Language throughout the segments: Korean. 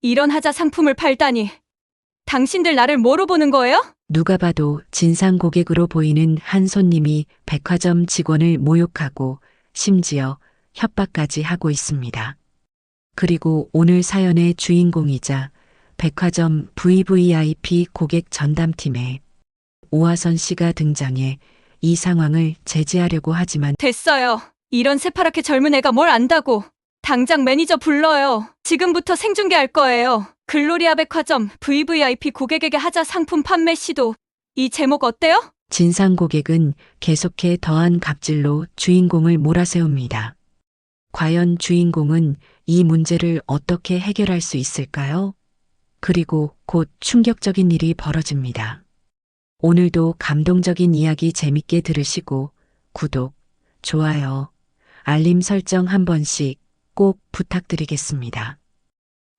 이런 하자 상품을 팔다니. 당신들 나를 뭐로 보는 거예요? 누가 봐도 진상 고객으로 보이는 한 손님이 백화점 직원을 모욕하고 심지어 협박까지 하고 있습니다. 그리고 오늘 사연의 주인공이자 백화점 VVIP 고객 전담팀에 오하선 씨가 등장해 이 상황을 제지하려고 하지만 됐어요. 이런 새파랗게 젊은 애가 뭘 안다고. 당장 매니저 불러요. 지금부터 생중계할 거예요. 글로리아 백화점 VVIP 고객에게 하자 상품 판매 시도. 이 제목 어때요? 진상 고객은 계속해 더한 갑질로 주인공을 몰아세웁니다. 과연 주인공은 이 문제를 어떻게 해결할 수 있을까요? 그리고 곧 충격적인 일이 벌어집니다. 오늘도 감동적인 이야기 재밌게 들으시고 구독, 좋아요, 알림 설정 한 번씩 꼭 부탁드리겠습니다.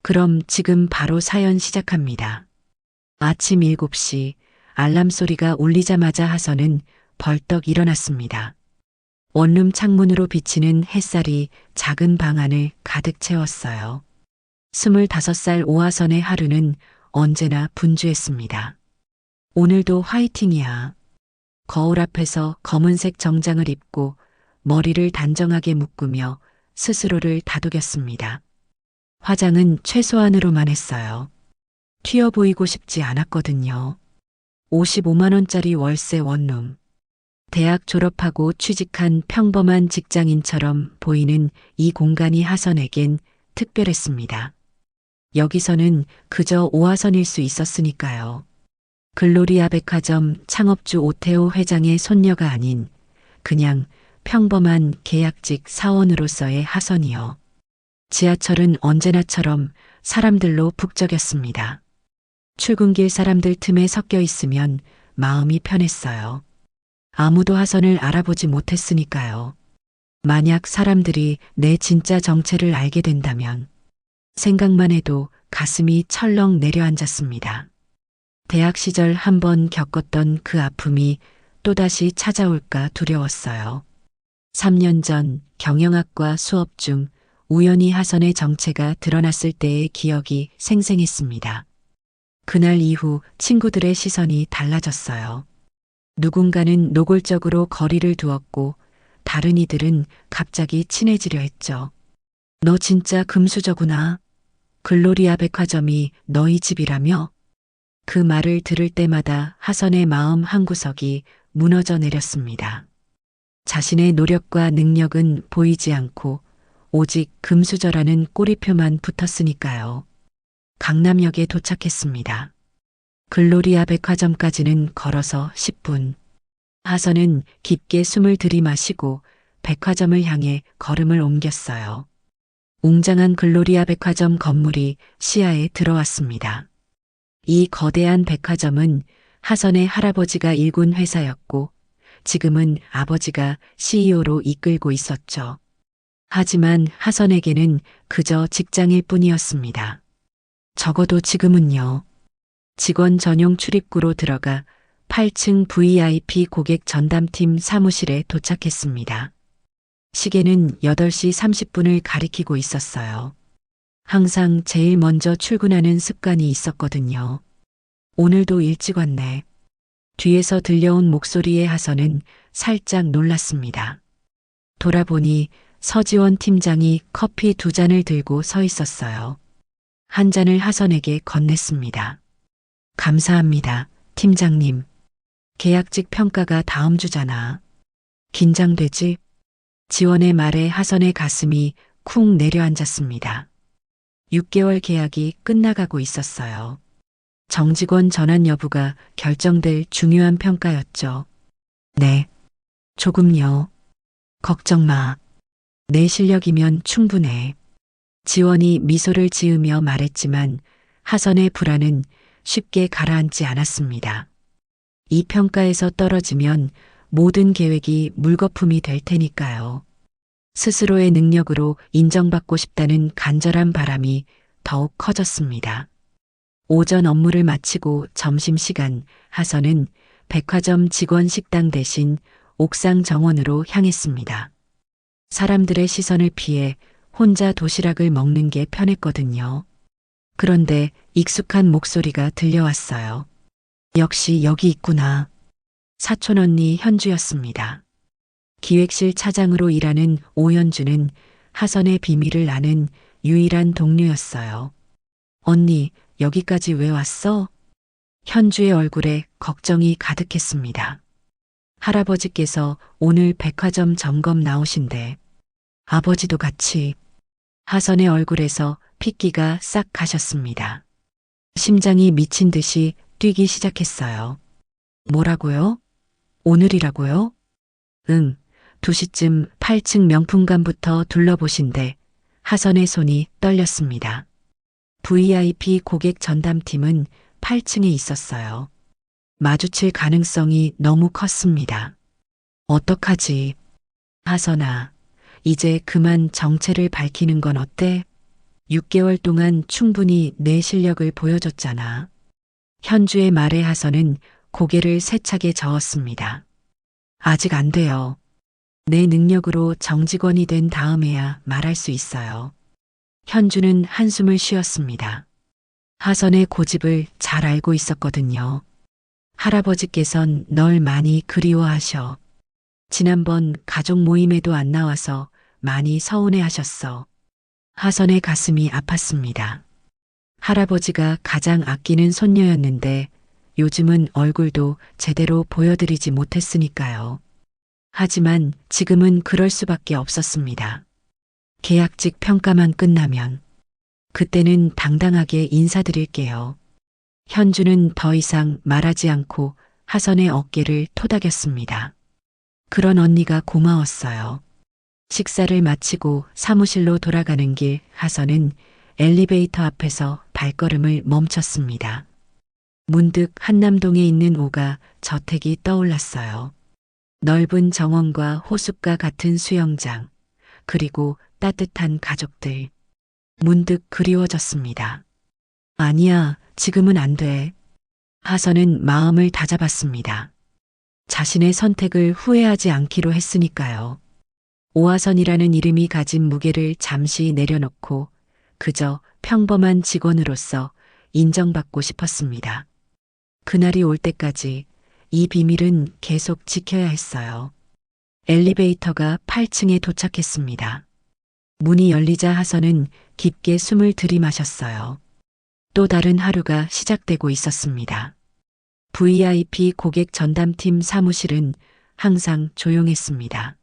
그럼 지금 바로 사연 시작합니다. 아침 7시 알람 소리가 울리자마자 하선은 벌떡 일어났습니다. 원룸 창문으로 비치는 햇살이 작은 방 안을 가득 채웠어요. 25살 오하선의 하루는 언제나 분주했습니다. 오늘도 화이팅이야. 거울 앞에서 검은색 정장을 입고 머리를 단정하게 묶으며 스스로를 다독였습니다. 화장은 최소한으로만 했어요. 튀어 보이고 싶지 않았거든요. 55만 원짜리 월세 원룸. 대학 졸업하고 취직한 평범한 직장인처럼 보이는 이 공간이 하선에겐 특별했습니다. 여기서는 그저 오하선일 수 있었으니까요. 글로리아 백화점 창업주 오태호 회장의 손녀가 아닌 그냥 평범한 계약직 사원으로서의 하선이요. 지하철은 언제나처럼 사람들로 북적였습니다. 출근길 사람들 틈에 섞여 있으면 마음이 편했어요. 아무도 하선을 알아보지 못했으니까요. 만약 사람들이 내 진짜 정체를 알게 된다면 생각만 해도 가슴이 철렁 내려앉았습니다. 대학 시절 한번 겪었던 그 아픔이 또다시 찾아올까 두려웠어요. 3년 전 경영학과 수업 중 우연히 하선의 정체가 드러났을 때의 기억이 생생했습니다. 그날 이후 친구들의 시선이 달라졌어요. 누군가는 노골적으로 거리를 두었고 다른 이들은 갑자기 친해지려 했죠. 너 진짜 금수저구나. 글로리아 백화점이 너희 집이라며? 그 말을 들을 때마다 하선의 마음 한구석이 무너져 내렸습니다. 자신의 노력과 능력은 보이지 않고 오직 금수저라는 꼬리표만 붙었으니까요. 강남역에 도착했습니다. 글로리아 백화점까지는 걸어서 10분. 하선은 깊게 숨을 들이마시고 백화점을 향해 걸음을 옮겼어요. 웅장한 글로리아 백화점 건물이 시야에 들어왔습니다. 이 거대한 백화점은 하선의 할아버지가 일군 회사였고 지금은 아버지가 CEO로 이끌고 있었죠. 하지만 하선에게는 그저 직장일 뿐이었습니다. 적어도 지금은요. 직원 전용 출입구로 들어가 8층 VIP 고객 전담팀 사무실에 도착했습니다. 시계는 8시 30분을 가리키고 있었어요. 항상 제일 먼저 출근하는 습관이 있었거든요. 오늘도 일찍 왔네. 뒤에서 들려온 목소리에 하선은 살짝 놀랐습니다. 돌아보니 서지원 팀장이 커피 2잔을 들고 서 있었어요. 한 잔을 하선에게 건넸습니다. 감사합니다, 팀장님. 계약직 평가가 다음 주잖아. 긴장되지? 지원의 말에 하선의 가슴이 쿵 내려앉았습니다. 6개월 계약이 끝나가고 있었어요. 정직원 전환 여부가 결정될 중요한 평가였죠. 네, 조금요. 걱정 마. 내 실력이면 충분해. 지원이 미소를 지으며 말했지만 하선의 불안은 쉽게 가라앉지 않았습니다. 이 평가에서 떨어지면 모든 계획이 물거품이 될 테니까요. 스스로의 능력으로 인정받고 싶다는 간절한 바람이 더욱 커졌습니다. 오전 업무를 마치고 점심시간 하선은 백화점 직원 식당 대신 옥상 정원으로 향했습니다. 사람들의 시선을 피해 혼자 도시락을 먹는 게 편했거든요. 그런데 익숙한 목소리가 들려왔어요. 역시 여기 있구나. 사촌 언니 현주였습니다. 기획실 차장으로 일하는 오현주는 하선의 비밀을 아는 유일한 동료였어요. 언니, 여기까지 왜 왔어? 현주의 얼굴에 걱정이 가득했습니다. 할아버지께서 오늘 백화점 점검 나오신대. 아버지도 같이. 하선의 얼굴에서 핏기가 싹 가셨습니다. 심장이 미친 듯이 뛰기 시작했어요. 뭐라고요? 오늘이라고요? 응, 2시쯤 8층 명품관부터 둘러보신대. 하선의 손이 떨렸습니다. VIP 고객 전담팀은 8층에 있었어요. 마주칠 가능성이 너무 컸습니다. 어떡하지? 하선아, 이제 그만 정체를 밝히는 건 어때? 6개월 동안 충분히 내 실력을 보여줬잖아. 현주의 말에 하선은 고개를 세차게 저었습니다. 아직 안 돼요. 내 능력으로 정직원이 된 다음에야 말할 수 있어요. 현주는 한숨을 쉬었습니다. 하선의 고집을 잘 알고 있었거든요. 할아버지께선 널 많이 그리워하셔. 지난번 가족 모임에도 안 나와서 많이 서운해 하셨어. 하선의 가슴이 아팠습니다. 할아버지가 가장 아끼는 손녀였는데 요즘은 얼굴도 제대로 보여드리지 못했으니까요. 하지만 지금은 그럴 수밖에 없었습니다. 계약직 평가만 끝나면 그때는 당당하게 인사드릴게요. 현주는 더 이상 말하지 않고 하선의 어깨를 토닥였습니다. 그런 언니가 고마웠어요. 식사를 마치고 사무실로 돌아가는 길 하선은 엘리베이터 앞에서 발걸음을 멈췄습니다. 문득 한남동에 있는 오가 저택이 떠올랐어요. 넓은 정원과 호숫가 같은 수영장, 그리고 따뜻한 가족들. 문득 그리워졌습니다. 아니야, 지금은 안 돼. 하선은 마음을 다잡았습니다. 자신의 선택을 후회하지 않기로 했으니까요. 오하선이라는 이름이 가진 무게를 잠시 내려놓고 그저 평범한 직원으로서 인정받고 싶었습니다. 그날이 올 때까지 이 비밀은 계속 지켜야 했어요. 엘리베이터가 8층에 도착했습니다. 문이 열리자 하선은 깊게 숨을 들이마셨어요. 또 다른 하루가 시작되고 있었습니다. VIP 고객 전담팀 사무실은 항상 조용했습니다.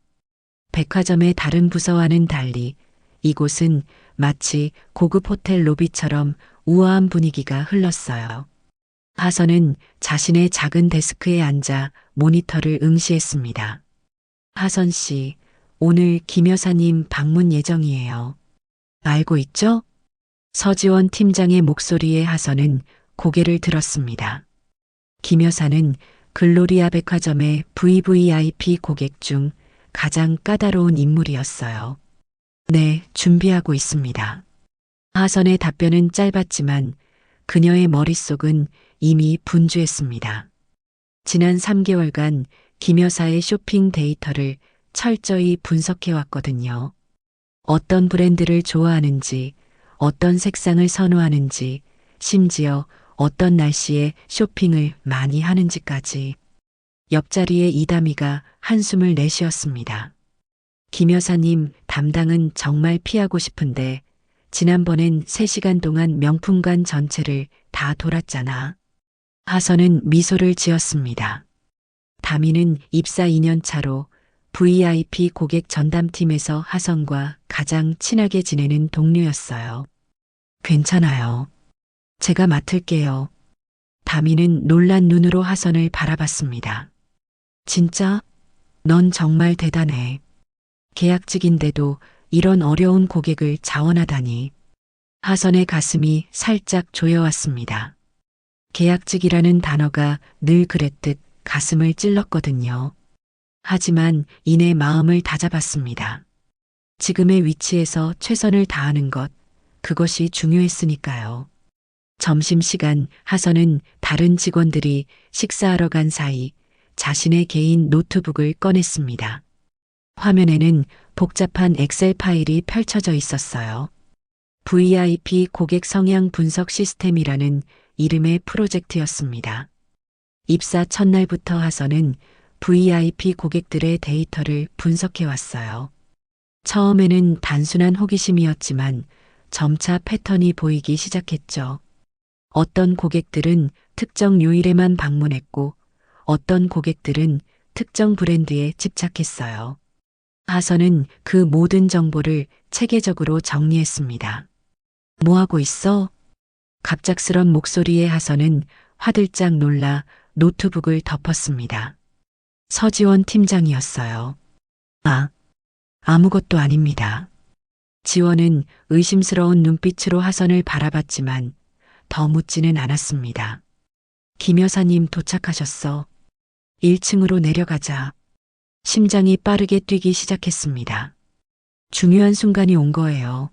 백화점의 다른 부서와는 달리 이곳은 마치 고급 호텔 로비처럼 우아한 분위기가 흘렀어요. 하선은 자신의 작은 데스크에 앉아 모니터를 응시했습니다. 하선 씨, 오늘 김 여사님 방문 예정이에요. 알고 있죠? 서지원 팀장의 목소리에 하선은 고개를 들었습니다. 김 여사는 글로리아 백화점의 VVIP 고객 중 가장 까다로운 인물이었어요. 네, 준비하고 있습니다. 하선의 답변은 짧았지만 그녀의 머릿속은 이미 분주했습니다. 지난 3개월간 김 여사의 쇼핑 데이터를 철저히 분석해 왔거든요. 어떤 브랜드를 좋아하는지, 어떤 색상을 선호하는지, 심지어 어떤 날씨에 쇼핑을 많이 하는지까지. 옆자리의 이다미가 한숨을 내쉬었습니다. 김 여사님 담당은 정말 피하고 싶은데 지난번엔 3시간 동안 명품관 전체를 다 돌았잖아. 하선은 미소를 지었습니다. 다미는 입사 2년 차로 VIP 고객 전담팀에서 하선과 가장 친하게 지내는 동료였어요. 괜찮아요. 제가 맡을게요. 다미는 놀란 눈으로 하선을 바라봤습니다. 진짜? 넌 정말 대단해. 계약직인데도 이런 어려운 고객을 자원하다니. 하선의 가슴이 살짝 조여왔습니다. 계약직이라는 단어가 늘 그랬듯 가슴을 찔렀거든요. 하지만 이내 마음을 다잡았습니다. 지금의 위치에서 최선을 다하는 것, 그것이 중요했으니까요. 점심시간 하선은 다른 직원들이 식사하러 간 사이 자신의 개인 노트북을 꺼냈습니다. 화면에는 복잡한 엑셀 파일이 펼쳐져 있었어요. VIP 고객 성향 분석 시스템이라는 이름의 프로젝트였습니다. 입사 첫날부터 하선은 VIP 고객들의 데이터를 분석해 왔어요. 처음에는 단순한 호기심이었지만 점차 패턴이 보이기 시작했죠. 어떤 고객들은 특정 요일에만 방문했고 어떤 고객들은 특정 브랜드에 집착했어요. 하선은 그 모든 정보를 체계적으로 정리했습니다. 뭐 하고 있어? 갑작스런 목소리에 하선은 화들짝 놀라 노트북을 덮었습니다. 서지원 팀장이었어요. 아무것도 아닙니다. 지원은 의심스러운 눈빛으로 하선을 바라봤지만 더 묻지는 않았습니다. 김 여사님 도착하셨어. 1층으로 내려가자. 심장이 빠르게 뛰기 시작했습니다. 중요한 순간이 온 거예요.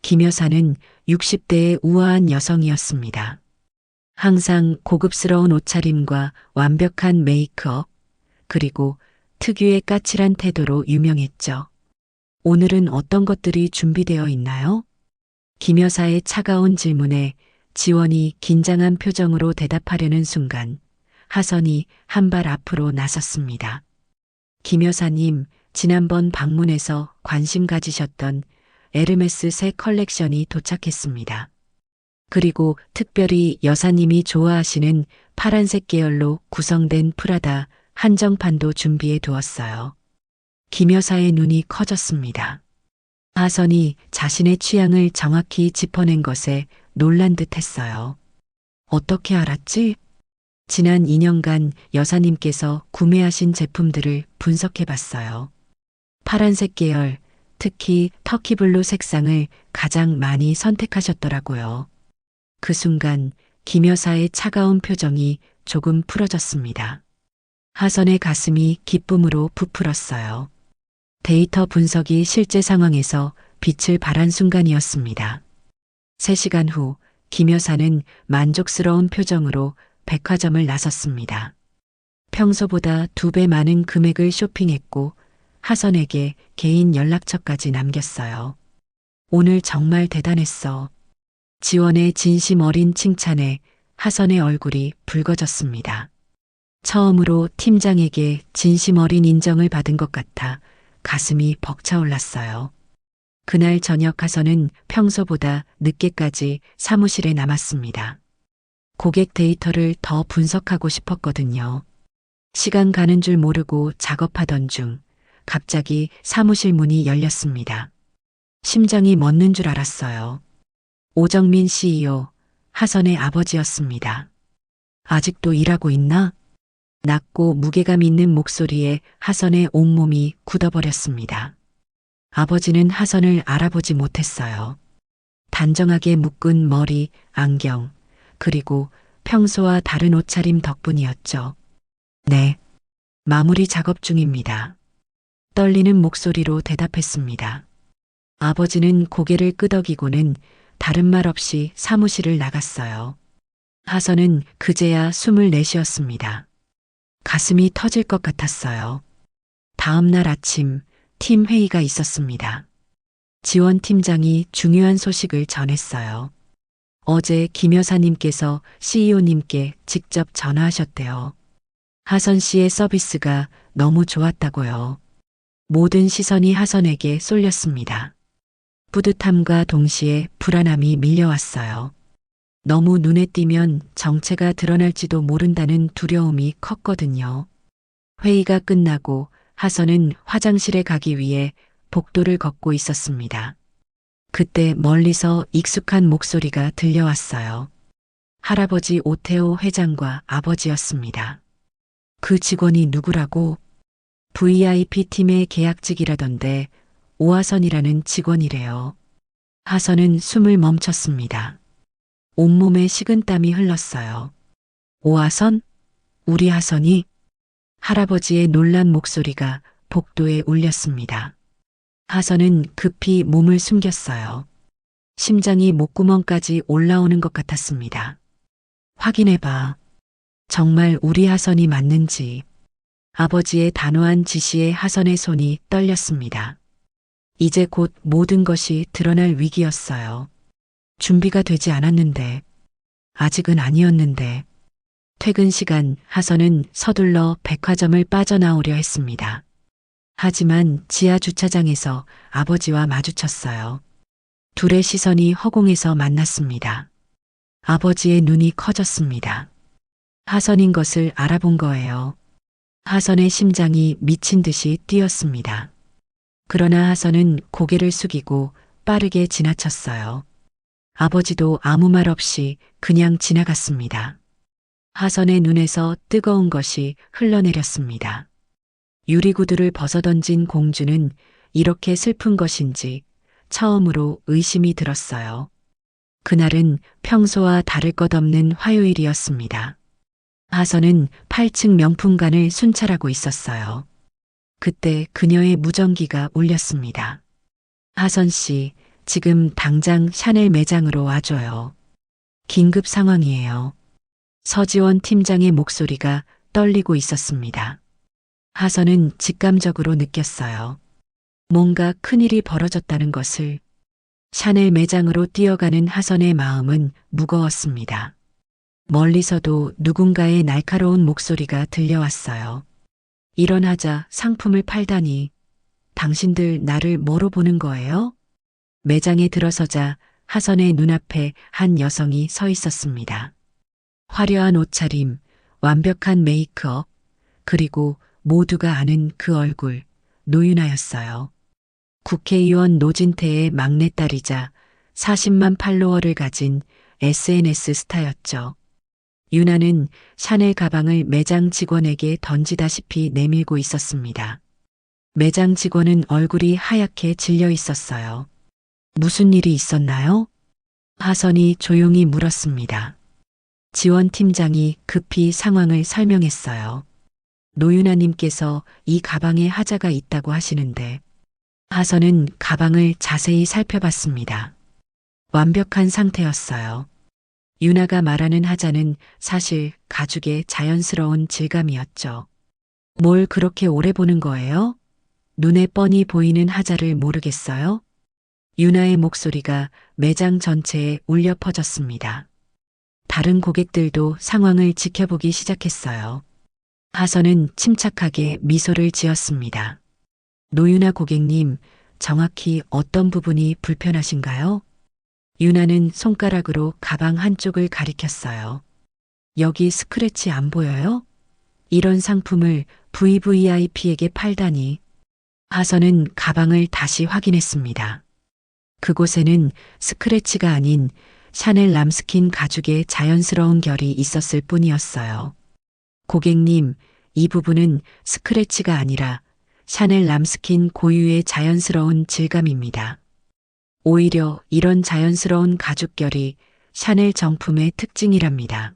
김 여사는 60대의 우아한 여성이었습니다. 항상 고급스러운 옷차림과 완벽한 메이크업, 그리고 특유의 까칠한 태도로 유명했죠. 오늘은 어떤 것들이 준비되어 있나요? 김 여사의 차가운 질문에 지원이 긴장한 표정으로 대답하려는 순간 하선이 한 발 앞으로 나섰습니다. 김 여사님, 지난번 방문에서 관심 가지셨던 에르메스 새 컬렉션이 도착했습니다. 그리고 특별히 여사님이 좋아하시는 파란색 계열로 구성된 프라다 한정판도 준비해 두었어요. 김 여사의 눈이 커졌습니다. 하선이 자신의 취향을 정확히 짚어낸 것에 놀란 듯 했어요. 어떻게 알았지? 지난 2년간 여사님께서 구매하신 제품들을 분석해 봤어요. 파란색 계열, 특히 터키블루 색상을 가장 많이 선택하셨더라고요. 그 순간 김 여사의 차가운 표정이 조금 풀어졌습니다. 하선의 가슴이 기쁨으로 부풀었어요. 데이터 분석이 실제 상황에서 빛을 발한 순간이었습니다. 3시간 후 김 여사는 만족스러운 표정으로 백화점을 나섰습니다. 평소보다 2배 많은 금액을 쇼핑했고 하선에게 개인 연락처까지 남겼어요. 오늘 정말 대단했어. 지원의 진심 어린 칭찬에 하선의 얼굴이 붉어졌습니다. 처음으로 팀장에게 진심 어린 인정을 받은 것 같아 가슴이 벅차올랐어요. 그날 저녁 하선은 평소보다 늦게까지 사무실에 남았습니다. 고객 데이터를 더 분석하고 싶었거든요. 시간 가는 줄 모르고 작업하던 중 갑자기 사무실 문이 열렸습니다. 심장이 멎는 줄 알았어요. 오정민 CEO, 하선의 아버지였습니다. 아직도 일하고 있나? 낮고 무게감 있는 목소리에 하선의 온몸이 굳어버렸습니다. 아버지는 하선을 알아보지 못했어요. 단정하게 묶은 머리, 안경, 그리고 평소와 다른 옷차림 덕분이었죠. 네, 마무리 작업 중입니다. 떨리는 목소리로 대답했습니다. 아버지는 고개를 끄덕이고는 다른 말 없이 사무실을 나갔어요. 하선은 그제야 숨을 내쉬었습니다. 가슴이 터질 것 같았어요. 다음 날 아침 팀 회의가 있었습니다. 지원 팀장이 중요한 소식을 전했어요. 어제 김 여사님께서 CEO님께 직접 전화하셨대요. 하선 씨의 서비스가 너무 좋았다고요. 모든 시선이 하선에게 쏠렸습니다. 뿌듯함과 동시에 불안함이 밀려왔어요. 너무 눈에 띄면 정체가 드러날지도 모른다는 두려움이 컸거든요. 회의가 끝나고 하선은 화장실에 가기 위해 복도를 걷고 있었습니다. 그때 멀리서 익숙한 목소리가 들려왔어요. 할아버지 오태호 회장과 아버지였습니다. 그 직원이 누구라고? VIP 팀의 계약직이라던데 오하선이라는 직원이래요. 하선은 숨을 멈췄습니다. 온몸에 식은땀이 흘렀어요. 오하선? 우리 하선이? 할아버지의 놀란 목소리가 복도에 울렸습니다. 하선은 급히 몸을 숨겼어요. 심장이 목구멍까지 올라오는 것 같았습니다. 확인해봐. 정말 우리 하선이 맞는지. 아버지의 단호한 지시에 하선의 손이 떨렸습니다. 이제 곧 모든 것이 드러날 위기였어요. 준비가 되지 않았는데, 아직은 아니었는데. 퇴근 시간 하선은 서둘러 백화점을 빠져나오려 했습니다. 하지만 지하 주차장에서 아버지와 마주쳤어요. 둘의 시선이 허공에서 만났습니다. 아버지의 눈이 커졌습니다. 하선인 것을 알아본 거예요. 하선의 심장이 미친 듯이 뛰었습니다. 그러나 하선은 고개를 숙이고 빠르게 지나쳤어요. 아버지도 아무 말 없이 그냥 지나갔습니다. 하선의 눈에서 뜨거운 것이 흘러내렸습니다. 유리구두를 벗어던진 공주는 이렇게 슬픈 것인지 처음으로 의심이 들었어요. 그날은 평소와 다를 것 없는 화요일이었습니다. 하선은 8층 명품관을 순찰하고 있었어요. 그때 그녀의 무전기가 울렸습니다. 하선 씨, 지금 당장 샤넬 매장으로 와줘요. 긴급 상황이에요. 서지원 팀장의 목소리가 떨리고 있었습니다. 하선은 직감적으로 느꼈어요. 뭔가 큰일이 벌어졌다는 것을. 샤넬 매장으로 뛰어가는 하선의 마음은 무거웠습니다. 멀리서도 누군가의 날카로운 목소리가 들려왔어요. 일어나자 상품을 팔다니. 당신들 나를 뭐로 보는 거예요? 매장에 들어서자 하선의 눈앞에 한 여성이 서 있었습니다. 화려한 옷차림, 완벽한 메이크업, 그리고 모두가 아는 그 얼굴, 노유나였어요. 국회의원 노진태의 막내딸이자 40만 팔로워를 가진 SNS 스타였죠. 유나는 샤넬 가방을 매장 직원에게 던지다시피 내밀고 있었습니다. 매장 직원은 얼굴이 하얗게 질려 있었어요. 무슨 일이 있었나요? 하선이 조용히 물었습니다. 지원팀장이 급히 상황을 설명했어요. 노유나님께서 이 가방에 하자가 있다고 하시는데. 하선은 가방을 자세히 살펴봤습니다. 완벽한 상태였어요. 유나가 말하는 하자는 사실 가죽의 자연스러운 질감이었죠. 뭘 그렇게 오래 보는 거예요? 눈에 뻔히 보이는 하자를 모르겠어요? 유나의 목소리가 매장 전체에 울려 퍼졌습니다. 다른 고객들도 상황을 지켜보기 시작했어요. 하선은 침착하게 미소를 지었습니다. 노유나 고객님, 정확히 어떤 부분이 불편하신가요? 유나는 손가락으로 가방 한쪽을 가리켰어요. 여기 스크래치 안 보여요? 이런 상품을 VVIP에게 팔다니. 하선은 가방을 다시 확인했습니다. 그곳에는 스크래치가 아닌 샤넬 람스킨 가죽의 자연스러운 결이 있었을 뿐이었어요. 고객님, 이 부분은 스크래치가 아니라 샤넬 람스킨 고유의 자연스러운 질감입니다. 오히려 이런 자연스러운 가죽결이 샤넬 정품의 특징이랍니다.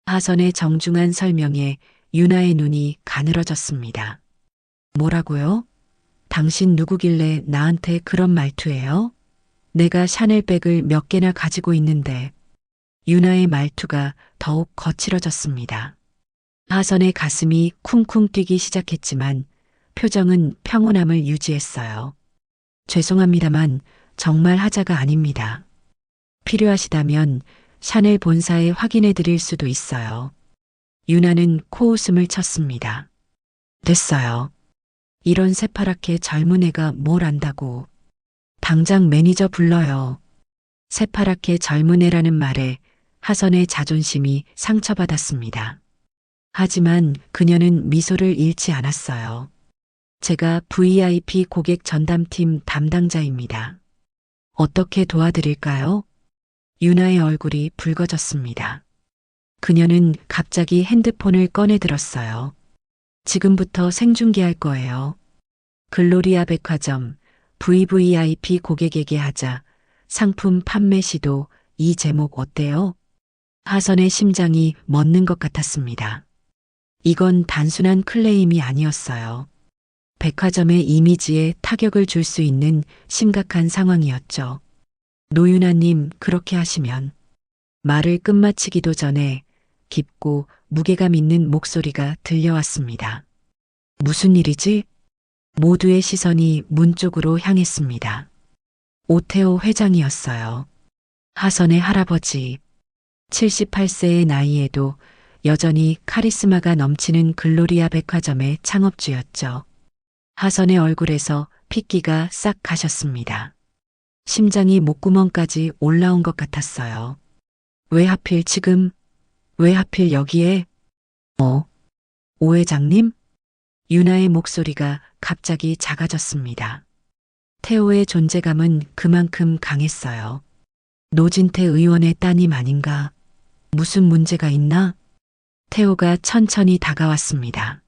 하선의 정중한 설명에 유나의 눈이 가늘어졌습니다. 뭐라고요? 당신 누구길래 나한테 그런 말투예요? 내가 샤넬백을 몇 개나 가지고 있는데. 유나의 말투가 더욱 거칠어졌습니다. 하선의 가슴이 쿵쿵 뛰기 시작했지만 표정은 평온함을 유지했어요. 죄송합니다만 정말 하자가 아닙니다. 필요하시다면 샤넬 본사에 확인해 드릴 수도 있어요. 유나는 코웃음을 쳤습니다. 됐어요. 이런 새파랗게 젊은 애가 뭘 안다고. 당장 매니저 불러요. 새파랗게 젊은 애라는 말에 하선의 자존심이 상처받았습니다. 하지만 그녀는 미소를 잃지 않았어요. 제가 VIP 고객 전담팀 담당자입니다. 어떻게 도와드릴까요? 유나의 얼굴이 붉어졌습니다. 그녀는 갑자기 핸드폰을 꺼내 들었어요. 지금부터 생중계할 거예요. 글로리아 백화점 VVIP 고객에게 하자. 상품 판매 시도. 이 제목 어때요? 하선의 심장이 멎는 것 같았습니다. 이건 단순한 클레임이 아니었어요. 백화점의 이미지에 타격을 줄 수 있는 심각한 상황이었죠. 노유나님, 그렇게 하시면. 말을 끝마치기도 전에 깊고 무게감 있는 목소리가 들려왔습니다. 무슨 일이지? 모두의 시선이 문 쪽으로 향했습니다. 오태호 회장이었어요. 하선의 할아버지, 78세의 나이에도 여전히 카리스마가 넘치는 글로리아 백화점의 창업주였죠. 하선의 얼굴에서 핏기가 싹 가셨습니다. 심장이 목구멍까지 올라온 것 같았어요. 왜 하필 지금? 왜 하필 여기에? 오 회장님? 유나의 목소리가 갑자기 작아졌습니다. 태호의 존재감은 그만큼 강했어요. 노진태 의원의 따님 아닌가? 무슨 문제가 있나? 태호가 천천히 다가왔습니다.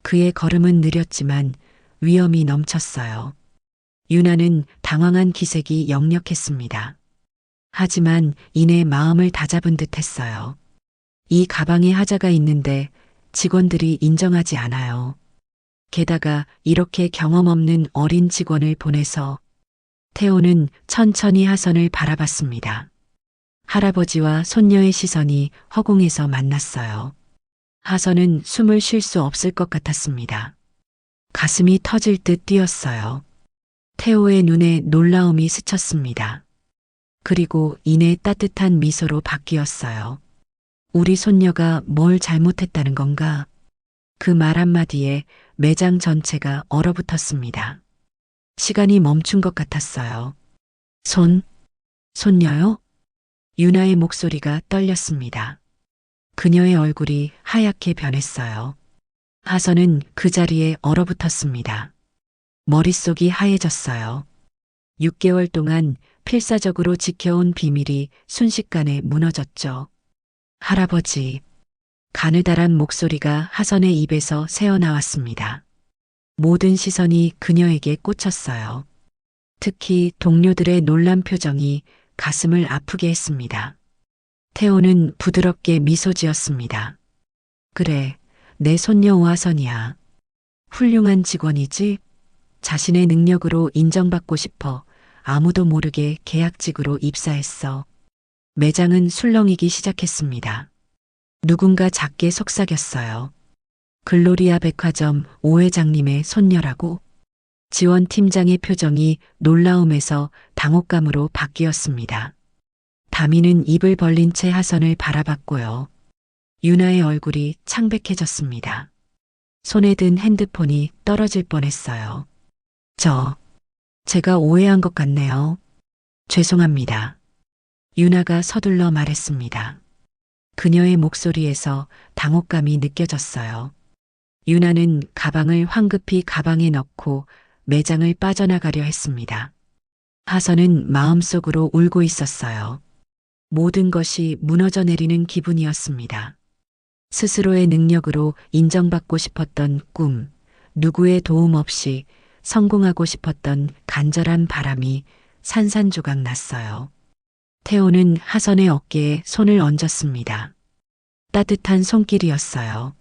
그의 걸음은 느렸지만 위험이 넘쳤어요. 유나는 당황한 기색이 역력했습니다. 하지만 이내 마음을 다잡은 듯 했어요. 이 가방에 하자가 있는데 직원들이 인정하지 않아요. 게다가 이렇게 경험 없는 어린 직원을 보내서 태호는 천천히 하선을 바라봤습니다. 할아버지와 손녀의 시선이 허공에서 만났어요. 하선은 숨을 쉴 수 없을 것 같았습니다. 가슴이 터질 듯 뛰었어요. 태호의 눈에 놀라움이 스쳤습니다. 그리고 이내 따뜻한 미소로 바뀌었어요. 우리 손녀가 뭘 잘못했다는 건가? 그 말 한마디에 매장 전체가 얼어붙었습니다. 시간이 멈춘 것 같았어요. 손녀요? 유나의 목소리가 떨렸습니다. 그녀의 얼굴이 하얗게 변했어요. 하선은 그 자리에 얼어붙었습니다. 머릿속이 하얘졌어요. 6개월 동안 필사적으로 지켜온 비밀이 순식간에 무너졌죠. 할아버지, 가느다란 목소리가 하선의 입에서 새어나왔습니다. 모든 시선이 그녀에게 꽂혔어요. 특히 동료들의 놀란 표정이 가슴을 아프게 했습니다. 태호는 부드럽게 미소 지었습니다. 그래, 내 손녀 오하선이야. 훌륭한 직원이지? 자신의 능력으로 인정받고 싶어 아무도 모르게 계약직으로 입사했어. 매장은 술렁이기 시작했습니다. 누군가 작게 속삭였어요. 글로리아 백화점 오 회장님의 손녀라고? 지원팀장의 표정이 놀라움에서 당혹감으로 바뀌었습니다. 다미는 입을 벌린 채 하선을 바라봤고요. 유나의 얼굴이 창백해졌습니다. 손에 든 핸드폰이 떨어질 뻔했어요. 제가 오해한 것 같네요. 죄송합니다. 유나가 서둘러 말했습니다. 그녀의 목소리에서 당혹감이 느껴졌어요. 유나는 가방을 황급히 가방에 넣고 매장을 빠져나가려 했습니다. 하선은 마음속으로 울고 있었어요. 모든 것이 무너져 내리는 기분이었습니다. 스스로의 능력으로 인정받고 싶었던 꿈, 누구의 도움 없이 성공하고 싶었던 간절한 바람이 산산조각 났어요. 태호는 하선의 어깨에 손을 얹었습니다. 따뜻한 손길이었어요.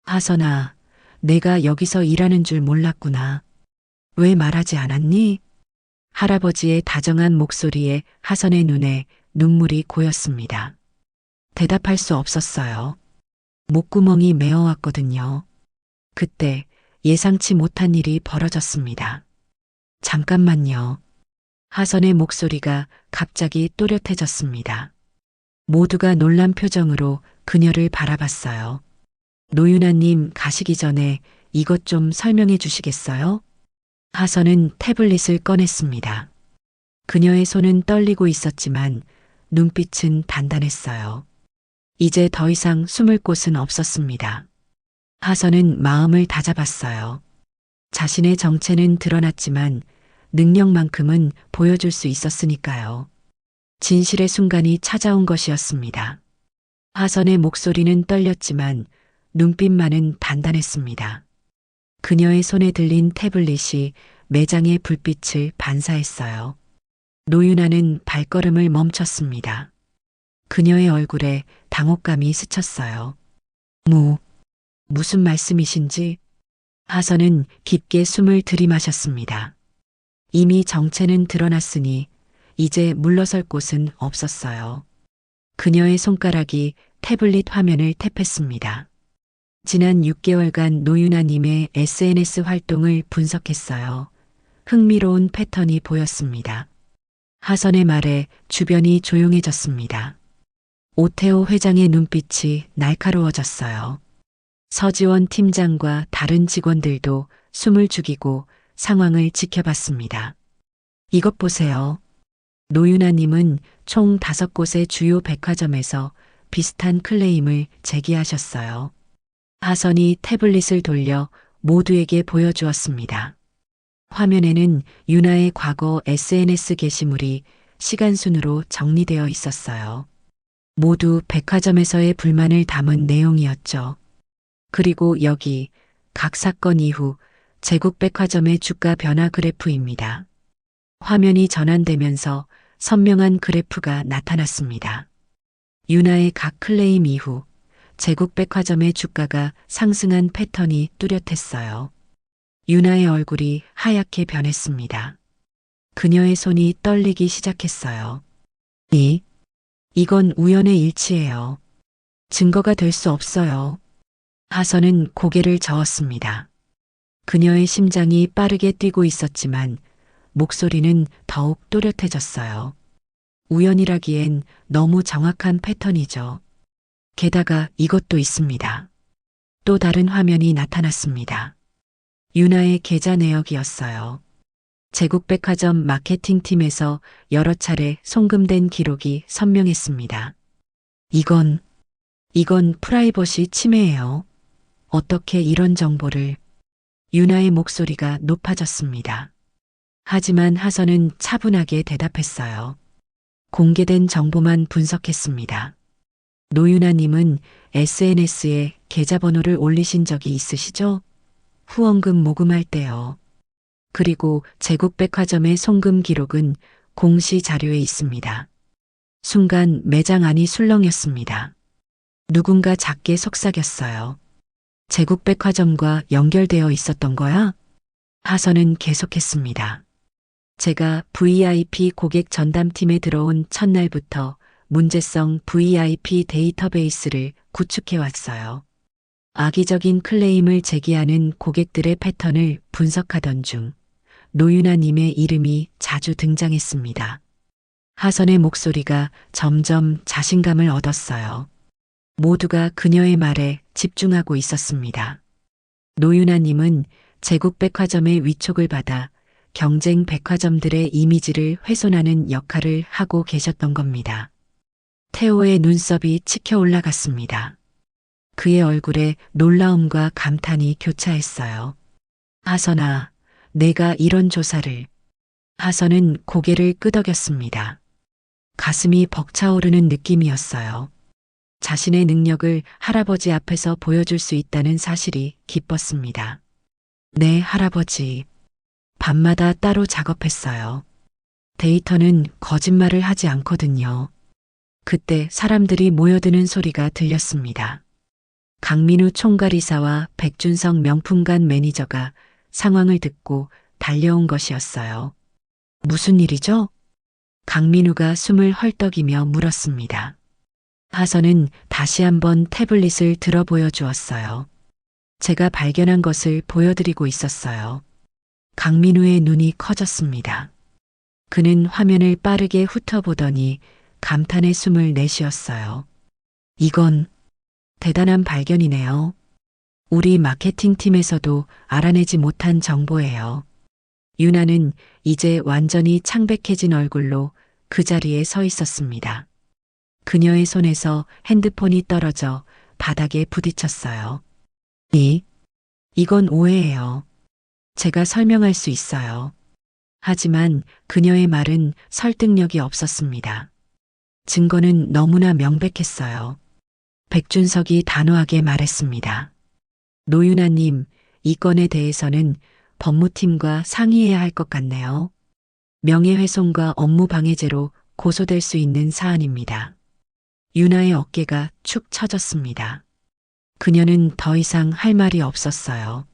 하선아, 내가 여기서 일하는 줄 몰랐구나. 왜 말하지 않았니? 할아버지의 다정한 목소리에 하선의 눈에 눈물이 고였습니다. 대답할 수 없었어요. 목구멍이 메어왔거든요. 그때 예상치 못한 일이 벌어졌습니다. 잠깐만요. 하선의 목소리가 갑자기 또렷해졌습니다. 모두가 놀란 표정으로 그녀를 바라봤어요. 노윤아님 가시기 전에 이것 좀 설명해 주시겠어요? 하선은 태블릿을 꺼냈습니다. 그녀의 손은 떨리고 있었지만 눈빛은 단단했어요. 이제 더 이상 숨을 곳은 없었습니다. 하선은 마음을 다잡았어요. 자신의 정체는 드러났지만 능력만큼은 보여줄 수 있었으니까요. 진실의 순간이 찾아온 것이었습니다. 하선의 목소리는 떨렸지만 눈빛만은 단단했습니다. 그녀의 손에 들린 태블릿이 매장의 불빛을 반사했어요. 노윤아는 발걸음을 멈췄습니다. 그녀의 얼굴에 당혹감이 스쳤어요. 무슨 말씀이신지? 하선은 깊게 숨을 들이마셨습니다. 이미 정체는 드러났으니 이제 물러설 곳은 없었어요. 그녀의 손가락이 태블릿 화면을 탭했습니다. 지난 6개월간 노윤아님의 SNS 활동을 분석했어요. 흥미로운 패턴이 보였습니다. 하선의 말에 주변이 조용해졌습니다. 오태호 회장의 눈빛이 날카로워졌어요. 서지원 팀장과 다른 직원들도 숨을 죽이고 상황을 지켜봤습니다. 이것 보세요. 노윤아님은 총 5곳의 주요 백화점에서 비슷한 클레임을 제기하셨어요. 하선이 태블릿을 돌려 모두에게 보여주었습니다. 화면에는 윤아의 과거 SNS 게시물이 시간순으로 정리되어 있었어요. 모두 백화점에서의 불만을 담은 내용이었죠. 그리고 여기 각 사건 이후 제국백화점의 주가 변화 그래프입니다. 화면이 전환되면서 선명한 그래프가 나타났습니다. 윤아의 각 클레임 이후 제국백화점의 주가가 상승한 패턴이 뚜렷했어요. 윤아의 얼굴이 하얗게 변했습니다. 그녀의 손이 떨리기 시작했어요. 이건 우연의 일치예요. 증거가 될 수 없어요. 하선은 고개를 저었습니다. 그녀의 심장이 빠르게 뛰고 있었지만 목소리는 더욱 또렷해졌어요. 우연이라기엔 너무 정확한 패턴이죠. 게다가 이것도 있습니다. 또 다른 화면이 나타났습니다. 윤아의 계좌 내역이었어요. 제국백화점 마케팅팀에서 여러 차례 송금된 기록이 선명했습니다. 이건 프라이버시 침해예요. 어떻게 이런 정보를... 윤아의 목소리가 높아졌습니다. 하지만 하선은 차분하게 대답했어요. 공개된 정보만 분석했습니다. 노윤아님은 SNS에 계좌번호를 올리신 적이 있으시죠? 후원금 모금할 때요. 그리고 제국백화점의 송금 기록은 공시 자료에 있습니다. 순간 매장 안이 술렁였습니다. 누군가 작게 속삭였어요. 제국백화점과 연결되어 있었던 거야? 하선은 계속했습니다. 제가 VIP 고객 전담팀에 들어온 첫날부터 문제성 VIP 데이터베이스를 구축해왔어요. 악의적인 클레임을 제기하는 고객들의 패턴을 분석하던 중 노윤아님의 이름이 자주 등장했습니다. 하선의 목소리가 점점 자신감을 얻었어요. 모두가 그녀의 말에 집중하고 있었습니다. 노윤아님은 제국백화점의 위촉을 받아 경쟁 백화점들의 이미지를 훼손하는 역할을 하고 계셨던 겁니다. 태호의 눈썹이 치켜 올라갔습니다. 그의 얼굴에 놀라움과 감탄이 교차했어요. 하선아, 내가 이런 조사를... 하선은 고개를 끄덕였습니다. 가슴이 벅차오르는 느낌이었어요. 자신의 능력을 할아버지 앞에서 보여줄 수 있다는 사실이 기뻤습니다. 네, 할아버지. 밤마다 따로 작업했어요. 데이터는 거짓말을 하지 않거든요. 그때 사람들이 모여드는 소리가 들렸습니다. 강민우 총괄이사와 백준성 명품관 매니저가 상황을 듣고 달려온 것이었어요. 무슨 일이죠? 강민우가 숨을 헐떡이며 물었습니다. 하선은 다시 한번 태블릿을 들어 보여주었어요. 제가 발견한 것을 보여드리고 있었어요. 강민우의 눈이 커졌습니다. 그는 화면을 빠르게 훑어보더니 감탄의 숨을 내쉬었어요. 이건 대단한 발견이네요. 우리 마케팅팀에서도 알아내지 못한 정보예요. 윤아는 이제 완전히 창백해진 얼굴로 그 자리에 서 있었습니다. 그녀의 손에서 핸드폰이 떨어져 바닥에 부딪혔어요. 이건 오해예요. 제가 설명할 수 있어요. 하지만 그녀의 말은 설득력이 없었습니다. 증거는 너무나 명백했어요. 백준석이 단호하게 말했습니다. 노윤아님, 이 건에 대해서는 법무팀과 상의해야 할 것 같네요. 명예훼손과 업무방해죄로 고소될 수 있는 사안입니다. 윤아의 어깨가 축 처졌습니다. 그녀는 더 이상 할 말이 없었어요.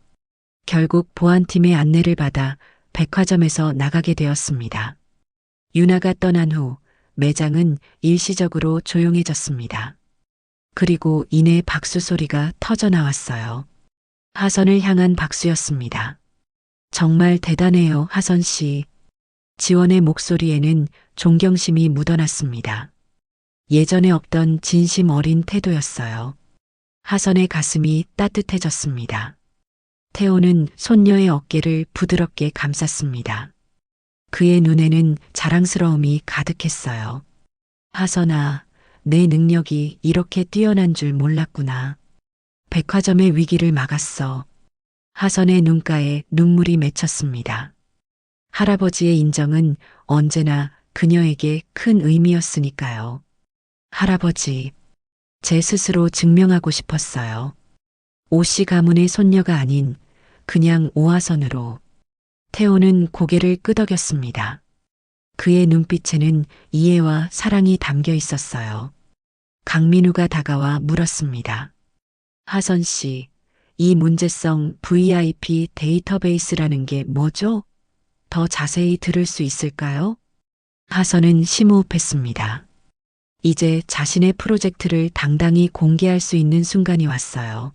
결국 보안팀의 안내를 받아 백화점에서 나가게 되었습니다. 윤아가 떠난 후 매장은 일시적으로 조용해졌습니다. 그리고 이내 박수 소리가 터져 나왔어요. 하선을 향한 박수였습니다. 정말 대단해요, 하선 씨. 지원의 목소리에는 존경심이 묻어났습니다. 예전에 없던 진심 어린 태도였어요. 하선의 가슴이 따뜻해졌습니다. 태호는 손녀의 어깨를 부드럽게 감쌌습니다. 그의 눈에는 자랑스러움이 가득했어요. 하선아, 내 능력이 이렇게 뛰어난 줄 몰랐구나. 백화점의 위기를 막았어. 하선의 눈가에 눈물이 맺혔습니다. 할아버지의 인정은 언제나 그녀에게 큰 의미였으니까요. 할아버지, 제 스스로 증명하고 싶었어요. 오씨 가문의 손녀가 아닌 그냥 오하선으로. 태호는 고개를 끄덕였습니다. 그의 눈빛에는 이해와 사랑이 담겨 있었어요. 강민우가 다가와 물었습니다. 하선 씨, 이 문제성 VIP 데이터베이스라는 게 뭐죠? 더 자세히 들을 수 있을까요? 하선은 심호흡했습니다. 이제 자신의 프로젝트를 당당히 공개할 수 있는 순간이 왔어요.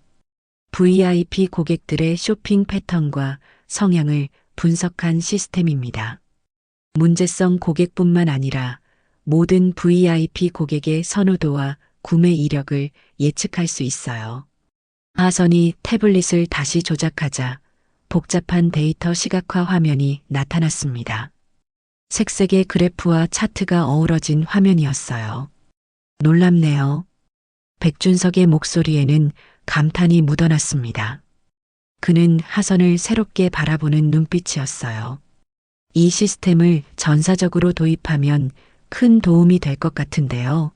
VIP 고객들의 쇼핑 패턴과 성향을 분석한 시스템입니다. 문제성 고객뿐만 아니라 모든 VIP 고객의 선호도와 구매 이력을 예측할 수 있어요. 하선이 태블릿을 다시 조작하자 복잡한 데이터 시각화 화면이 나타났습니다. 색색의 그래프와 차트가 어우러진 화면이었어요. 놀랍네요. 백준석의 목소리에는 감탄이 묻어났습니다. 그는 하선을 새롭게 바라보는 눈빛이었어요. 이 시스템을 전사적으로 도입하면 큰 도움이 될 것 같은데요.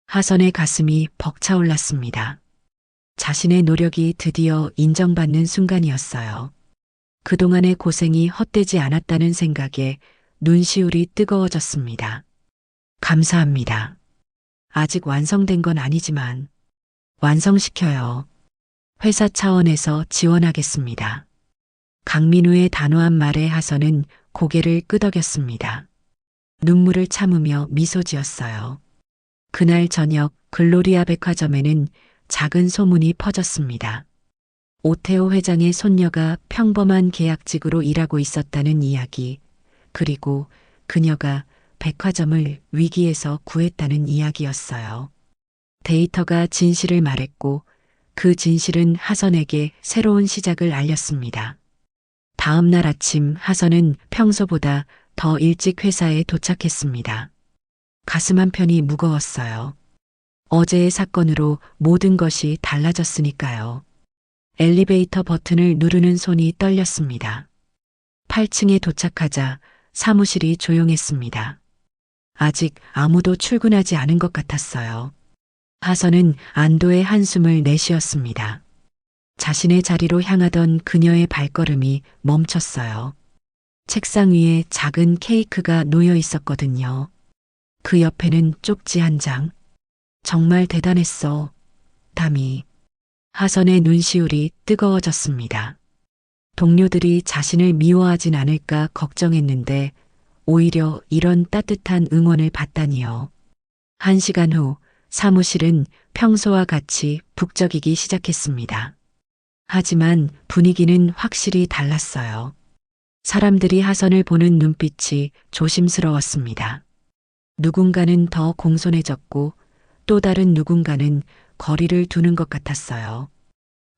하선의 가슴이 벅차올랐습니다. 자신의 노력이 드디어 인정받는 순간이었어요. 그동안의 고생이 헛되지 않았다는 생각에 눈시울이 뜨거워졌습니다. 감사합니다. 아직 완성된 건 아니지만 완성시켜요. 회사 차원에서 지원하겠습니다. 강민우의 단호한 말에 하선은 고개를 끄덕였습니다. 눈물을 참으며 미소 지었어요. 그날 저녁 글로리아 백화점에는 작은 소문이 퍼졌습니다. 오태호 회장의 손녀가 평범한 계약직으로 일하고 있었다는 이야기, 그리고 그녀가 백화점을 위기에서 구했다는 이야기였어요. 데이터가 진실을 말했고 그 진실은 하선에게 새로운 시작을 알렸습니다. 다음 날 아침 하선은 평소보다 더 일찍 회사에 도착했습니다. 가슴 한편이 무거웠어요. 어제의 사건으로 모든 것이 달라졌으니까요. 엘리베이터 버튼을 누르는 손이 떨렸습니다. 8층에 도착하자 사무실이 조용했습니다. 아직 아무도 출근하지 않은 것 같았어요. 하선은 안도의 한숨을 내쉬었습니다. 자신의 자리로 향하던 그녀의 발걸음이 멈췄어요. 책상 위에 작은 케이크가 놓여 있었거든요. 그 옆에는 쪽지 한 장. 정말 대단했어, 담이. 하선의 눈시울이 뜨거워졌습니다. 동료들이 자신을 미워하진 않을까 걱정했는데 오히려 이런 따뜻한 응원을 받다니요. 1시간 후 사무실은 평소와 같이 북적이기 시작했습니다. 하지만 분위기는 확실히 달랐어요. 사람들이 하선을 보는 눈빛이 조심스러웠습니다. 누군가는 더 공손해졌고 또 다른 누군가는 거리를 두는 것 같았어요.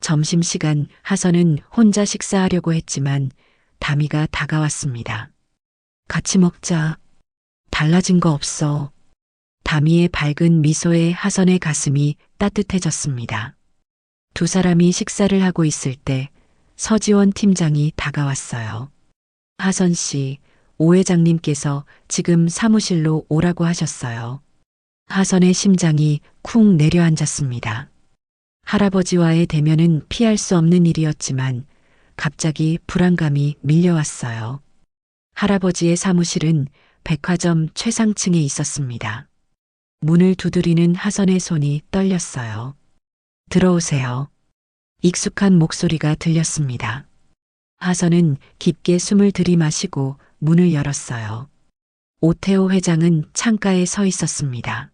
점심시간 하선은 혼자 식사하려고 했지만 다미가 다가왔습니다. 같이 먹자. 달라진 거 없어. 다미의 밝은 미소에 하선의 가슴이 따뜻해졌습니다. 두 사람이 식사를 하고 있을 때 서지원 팀장이 다가왔어요. 하선 씨, 오 회장님께서 지금 사무실로 오라고 하셨어요. 하선의 심장이 쿵 내려앉았습니다. 할아버지와의 대면은 피할 수 없는 일이었지만 갑자기 불안감이 밀려왔어요. 할아버지의 사무실은 백화점 최상층에 있었습니다. 문을 두드리는 하선의 손이 떨렸어요. 들어오세요. 익숙한 목소리가 들렸습니다. 하선은 깊게 숨을 들이마시고 문을 열었어요. 오태호 회장은 창가에 서 있었습니다.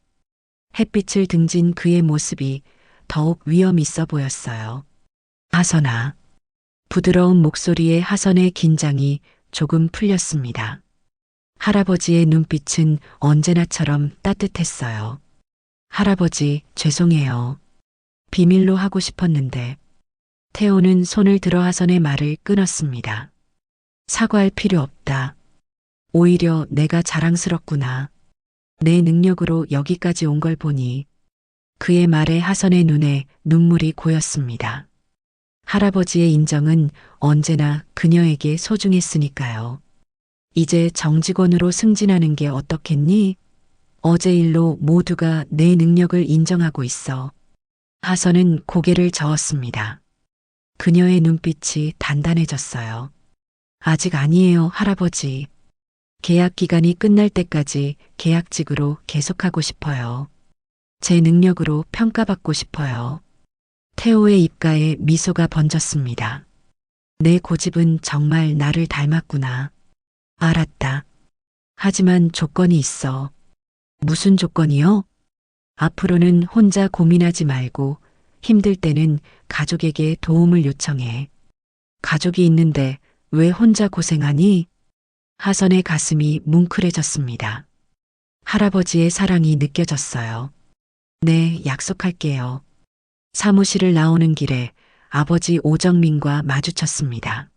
햇빛을 등진 그의 모습이 더욱 위험 있어 보였어요. 하선아. 부드러운 목소리에 하선의 긴장이 조금 풀렸습니다. 할아버지의 눈빛은 언제나처럼 따뜻했어요. 할아버지, 죄송해요. 비밀로 하고 싶었는데. 태호는 손을 들어 하선의 말을 끊었습니다. 사과할 필요 없다. 오히려 내가 자랑스럽구나. 내 능력으로 여기까지 온 걸 보니. 그의 말에 하선의 눈에 눈물이 고였습니다. 할아버지의 인정은 언제나 그녀에게 소중했으니까요. 이제 정직원으로 승진하는 게 어떻겠니? 어제 일로 모두가 내 능력을 인정하고 있어. 하선은 고개를 저었습니다. 그녀의 눈빛이 단단해졌어요. 아직 아니에요, 할아버지. 계약 기간이 끝날 때까지 계약직으로 계속하고 싶어요. 제 능력으로 평가받고 싶어요. 태호의 입가에 미소가 번졌습니다. 내 고집은 정말 나를 닮았구나. 알았다. 하지만 조건이 있어. 무슨 조건이요? 앞으로는 혼자 고민하지 말고 힘들 때는 가족에게 도움을 요청해. 가족이 있는데 왜 혼자 고생하니? 하선의 가슴이 뭉클해졌습니다. 할아버지의 사랑이 느껴졌어요. 네, 약속할게요. 사무실을 나오는 길에 아버지 오정민과 마주쳤습니다.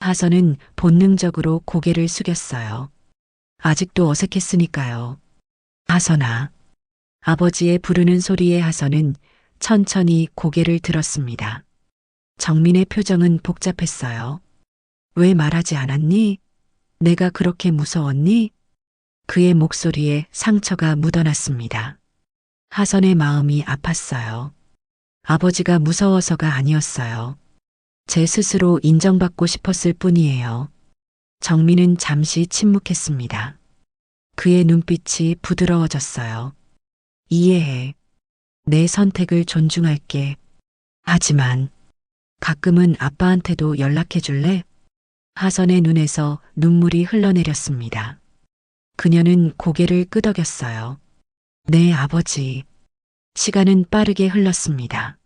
하선은 본능적으로 고개를 숙였어요. 아직도 어색했으니까요. 하선아. 아버지의 부르는 소리에 하선은 천천히 고개를 들었습니다. 정민의 표정은 복잡했어요. 왜 말하지 않았니? 내가 그렇게 무서웠니? 그의 목소리에 상처가 묻어났습니다. 하선의 마음이 아팠어요. 아버지가 무서워서가 아니었어요. 제 스스로 인정받고 싶었을 뿐이에요. 정민은 잠시 침묵했습니다. 그의 눈빛이 부드러워졌어요. 이해해. 내 선택을 존중할게. 하지만 가끔은 아빠한테도 연락해 줄래? 하선의 눈에서 눈물이 흘러내렸습니다. 그녀는 고개를 끄덕였어요. 네, 아버지. 시간은 빠르게 흘렀습니다.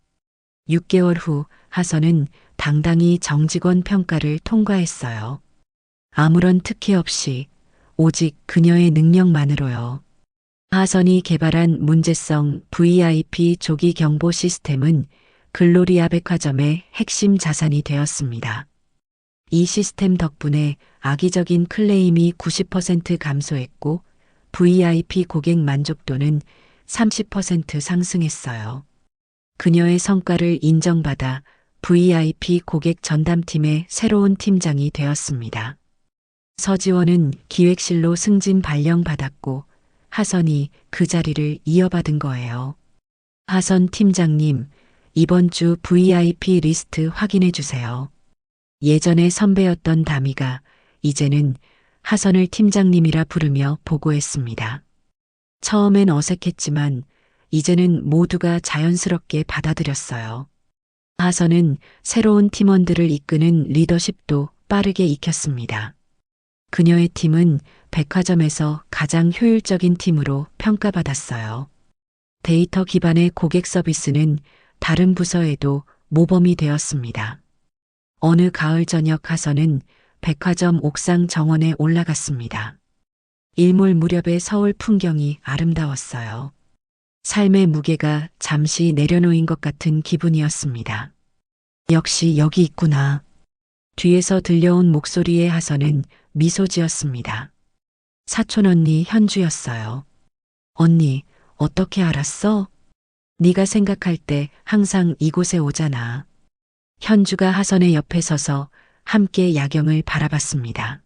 6개월 후 하선은 당당히 정직원 평가를 통과했어요. 아무런 특혜 없이 오직 그녀의 능력만으로요. 하선이 개발한 문제성 VIP 조기 경보 시스템은 글로리아 백화점의 핵심 자산이 되었습니다. 이 시스템 덕분에 악의적인 클레임이 90% 감소했고 VIP 고객 만족도는 30% 상승했어요. 그녀의 성과를 인정받아 VIP 고객 전담팀의 새로운 팀장이 되었습니다. 서지원은 기획실로 승진 발령받았고 하선이 그 자리를 이어받은 거예요. 하선 팀장님, 이번 주 VIP 리스트 확인해 주세요. 예전에 선배였던 다미가 이제는 하선을 팀장님이라 부르며 보고했습니다. 처음엔 어색했지만 이제는 모두가 자연스럽게 받아들였어요. 하선은 새로운 팀원들을 이끄는 리더십도 빠르게 익혔습니다. 그녀의 팀은 백화점에서 가장 효율적인 팀으로 평가받았어요. 데이터 기반의 고객 서비스는 다른 부서에도 모범이 되었습니다. 어느 가을 저녁 하선은 백화점 옥상 정원에 올라갔습니다. 일몰 무렵의 서울 풍경이 아름다웠어요. 삶의 무게가 잠시 내려놓인 것 같은 기분이었습니다. 역시 여기 있구나. 뒤에서 들려온 목소리의 하선은 미소 지었습니다. 사촌 언니 현주였어요. 언니, 어떻게 알았어? 네가 생각할 때 항상 이곳에 오잖아. 현주가 하선의 옆에 서서 함께 야경을 바라봤습니다.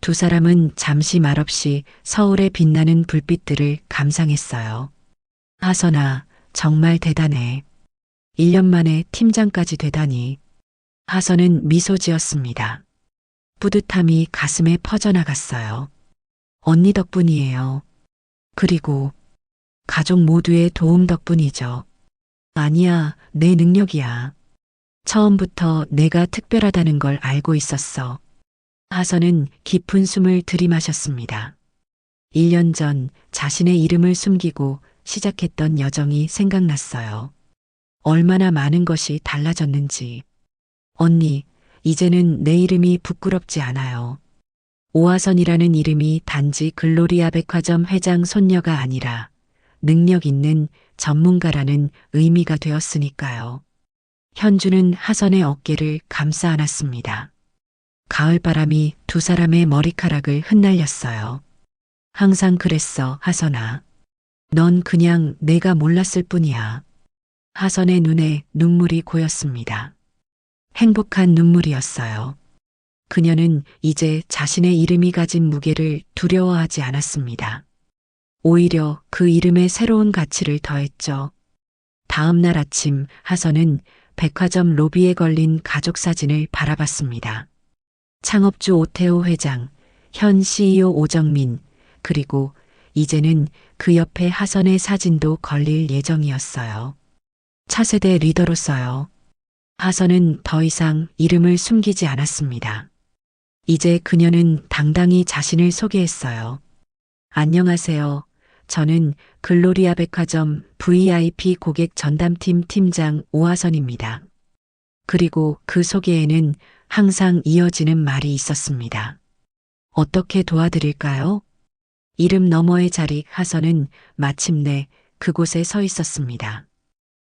두 사람은 잠시 말없이 서울의 빛나는 불빛들을 감상했어요. 하선아, 정말 대단해. 1년 만에 팀장까지 되다니. 하선은 미소 지었습니다. 뿌듯함이 가슴에 퍼져나갔어요. 언니 덕분이에요. 그리고 가족 모두의 도움 덕분이죠. 아니야, 내 능력이야. 처음부터 내가 특별하다는 걸 알고 있었어. 하선은 깊은 숨을 들이마셨습니다. 1년 전 자신의 이름을 숨기고 시작했던 여정이 생각났어요. 얼마나 많은 것이 달라졌는지. 언니, 이제는 내 이름이 부끄럽지 않아요. 오하선이라는 이름이 단지 글로리아 백화점 회장 손녀가 아니라 능력 있는 전문가라는 의미가 되었으니까요. 현주는 하선의 어깨를 감싸 안았습니다. 가을바람이 두 사람의 머리카락을 흩날렸어요. 항상 그랬어, 하선아. 넌 그냥 내가 몰랐을 뿐이야. 하선의 눈에 눈물이 고였습니다. 행복한 눈물이었어요. 그녀는 이제 자신의 이름이 가진 무게를 두려워하지 않았습니다. 오히려 그 이름에 새로운 가치를 더했죠. 다음 날 아침 하선은 백화점 로비에 걸린 가족 사진을 바라봤습니다. 창업주 오태호 회장, 현 CEO 오정민, 그리고 이제는 그 옆에 하선의 사진도 걸릴 예정이었어요. 차세대 리더로서요. 하선은 더 이상 이름을 숨기지 않았습니다. 이제 그녀는 당당히 자신을 소개했어요. 안녕하세요. 저는 글로리아 백화점 VIP 고객 전담팀 팀장 오하선입니다. 그리고 그 소개에는 항상 이어지는 말이 있었습니다. 어떻게 도와드릴까요? 이름 너머의 자리 하선은 마침내 그곳에 서 있었습니다.